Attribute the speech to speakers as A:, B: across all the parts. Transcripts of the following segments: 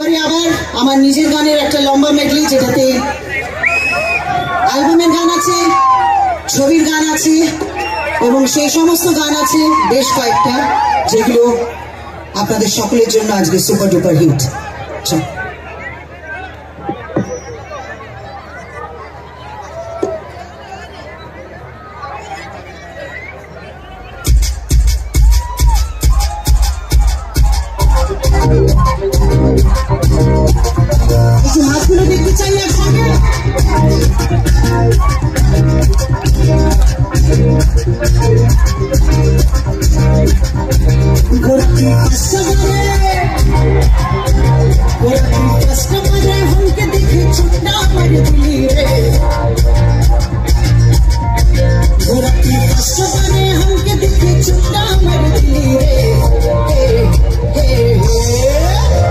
A: আবার আমার নিজের গানের একটা লম্বা মেডলি, যেটাতে অ্যালবামের গান আছে, ছবির গান আছে এবং সেই সমস্ত গান আছে বেশ কয়েকটা, যেগুলো আপনাদের সকলের জন্য আজকে সুপার ডুপার হিট। হাতগুলো দেখতে চাই একসঙ্গে। हमके दिखे छुट्टा मर दिली रे, गोरखी फसबरे हमके दिखे छुट्टा मर दिली रे,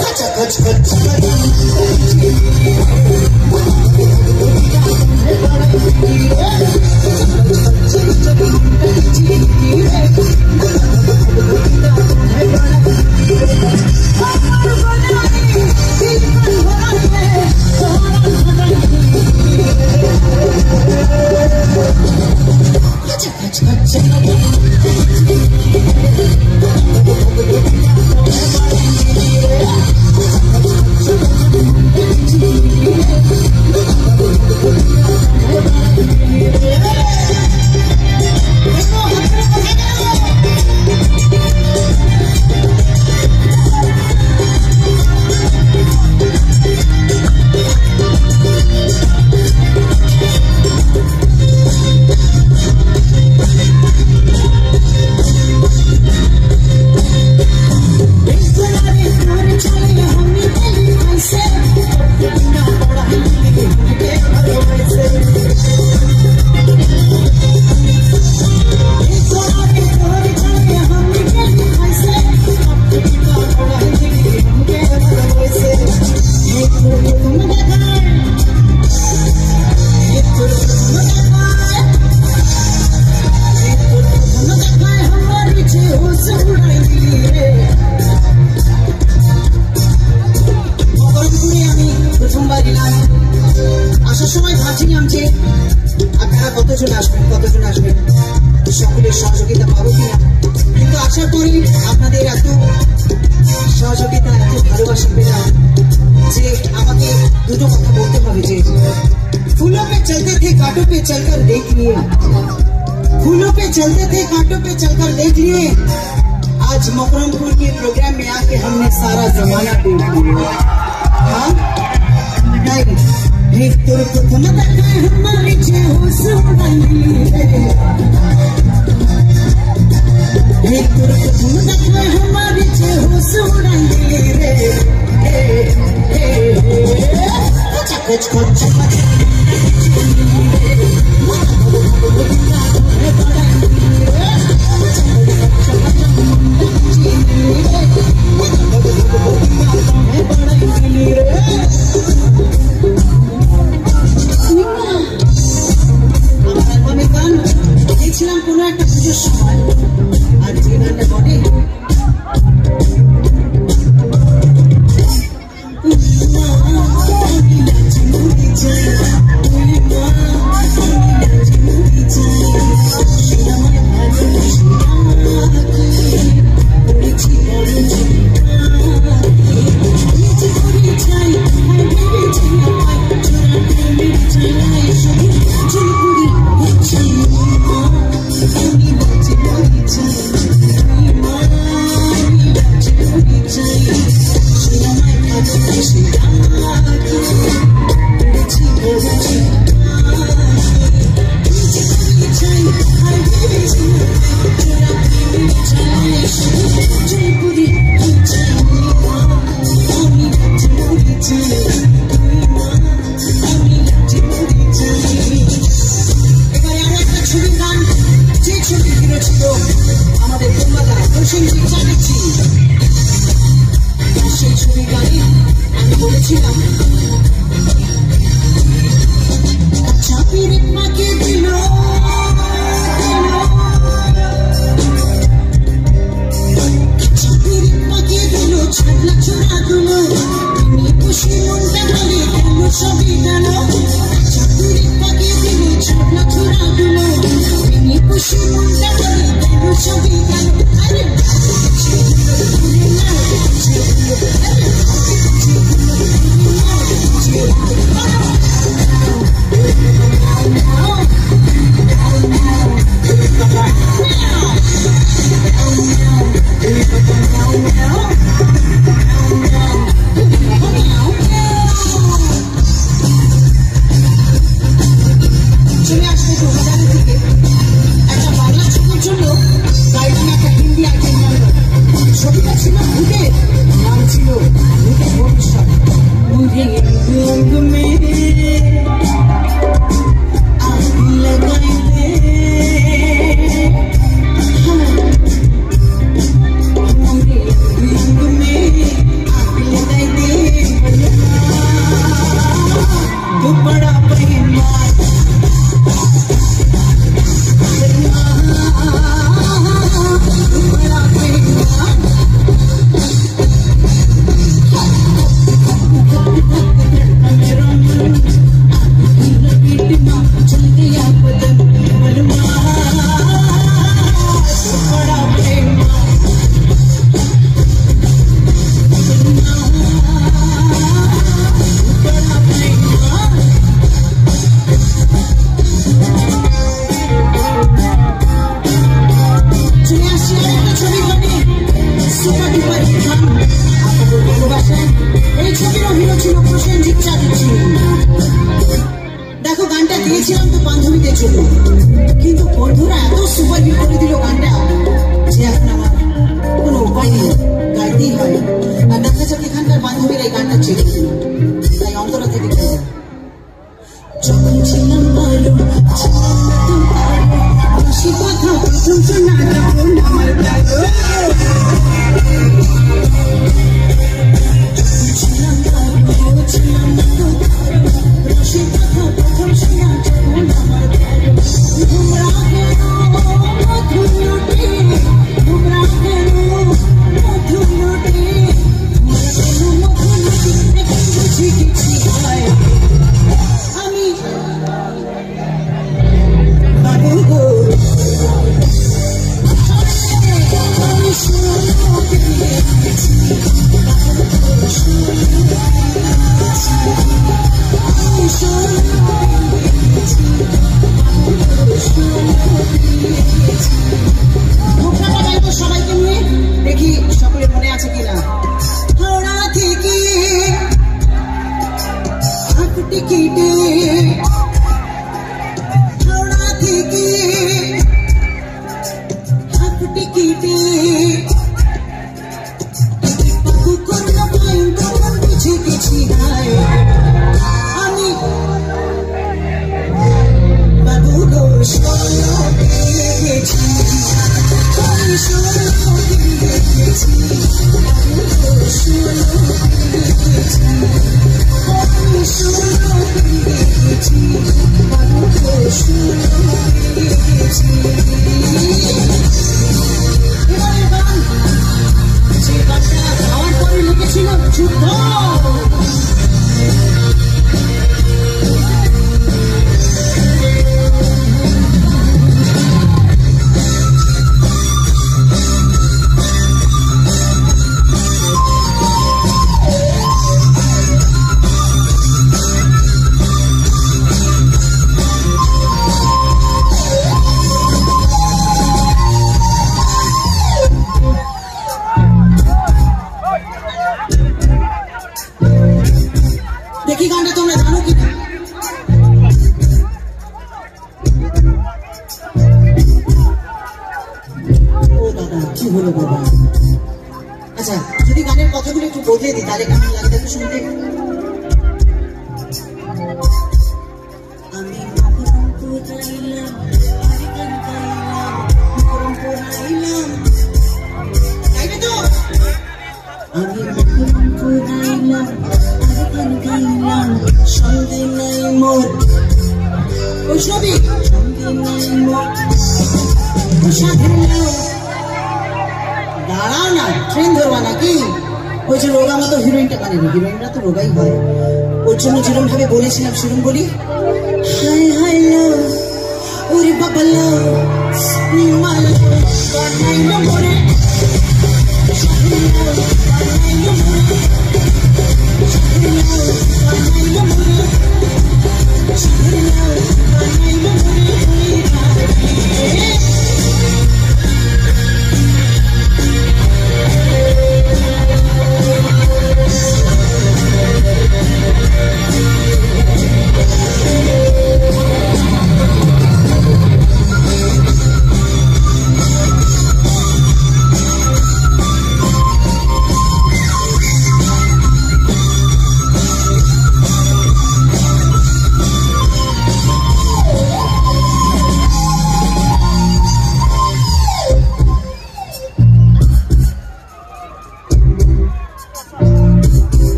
A: खच खच खच সকলের সহযোগিতা পাবো কিনা, কিন্তু আশা করি আপনাদের এত সহযোগিতা, এত ভালোবাসা পেলাম যে আমাকে দুটো কথা বলতে হবে যে फूलों पे चलते थे कांटों पे चलकर देख लिए, फूलों पे चलते थे कांटों पे चलकर देख लिए, आज मकरमपुर के प्रोग्राम में आके हमने सारा जमाना देख लिया। हाँ नहीं तो प्रथम देखा हमारे होश उड़ाई रे, तो प्रथम देखा हमारे होश उड़ाई रे, कुछ कुछ দেখছিলাম কোনো একটা পুজোর সময়, আর যে গানটা বলে দাঁড়াও না, ট্রেন ধরবা নাকি? ওই যে রোগা মতো হিরোইনটা বানানো, হিরোইনরা তো রোগাই হয়। ওর জন্য যেরকম ভাবে বলেছিলাম সেরকম বলি, হাই হাই লো ওরে বাবা লো নিমাল বানাইলো মোরে বানাইলো মোরে বানাইলো মোরে বানাইলো মোরে।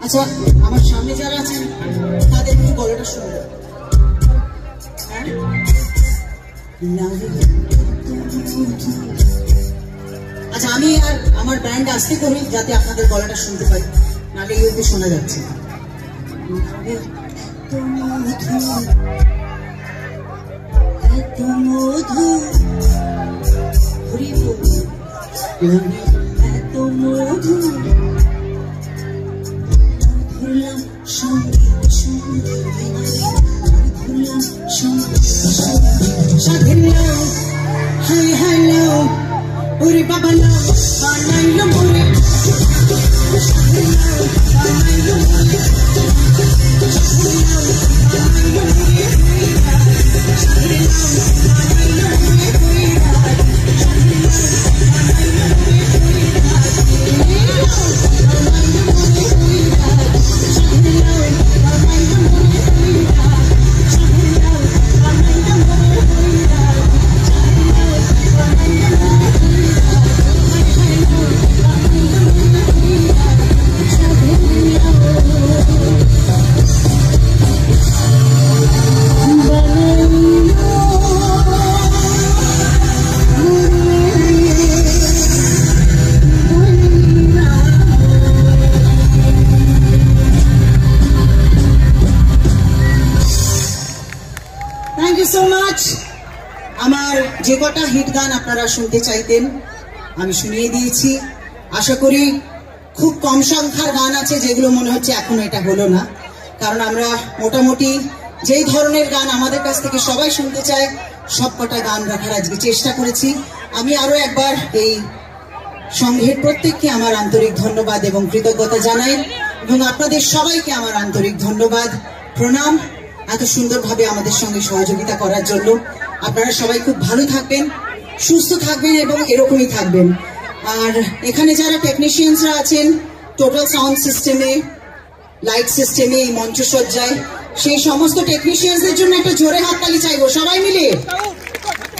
A: আচ্ছা, আমার সামনে যারা আছেন তাদের একটু গলাটা শুনবো। আচ্ছা, আমি আর আমার ব্যান্ড আসতে করি যাতে আপনাদের গলাটা শুনতে পাই, নাহলে এই অব্দি শোনা যাচ্ছে। এত মধু এত মধু ওরে বাবা লো বানাইলো মোরে বানাইলো মোরে so much. আমার যে কটা হিট গান আপনারা শুনতে চাইতেন আমি শুনিয়ে দিয়েছি। আশা করি খুব কম সংখ্যার গান আছে যেগুলো মনে হচ্ছে এখনো এটা হলো না, কারণ আমরা মোটামুটি যেই ধরনের গান আমাদের কাছ থেকে সবাই শুনতে চায় সব কটা গান রাখার আজকে চেষ্টা করেছি। আমি আরো একবার এই সংঘের প্রত্যেককে আমার আন্তরিক ধন্যবাদ এবং কৃতজ্ঞতা জানাই, এবং আপনাদের সবাইকে আমার আন্তরিক ধন্যবাদ, প্রণাম এত সুন্দরভাবে আমাদের সঙ্গে সহযোগিতা করার জন্য। আপনারা সবাই খুব ভালো থাকবেন, সুস্থ থাকবেন এবং এরকমই থাকবেন। আর এখানে যারা টেকনিশিয়ানসরা আছেন টোটাল সাউন্ড সিস্টেমে, লাইট সিস্টেমে, এই মঞ্চসজ্জায়, সেই সমস্ত টেকনিশিয়ানসদের জন্য একটা জোরে হাততালি চাইবো সবাই মিলে।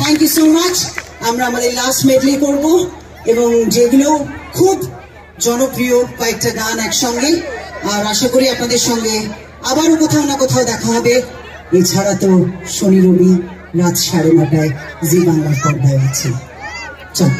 A: Thank you so much. আমরা আমাদের লাস্ট মেডলি করব এবং যেগুলো খুব জনপ্রিয় কয়েকটা গান একসঙ্গে। আর আশা করি আপনাদের সঙ্গে আবারও কোথাও না কোথাও দেখা হবে। এছাড়া তো শনি রবি রাত 9:30টায় জি বাংলার পর্দায় আছে। চল।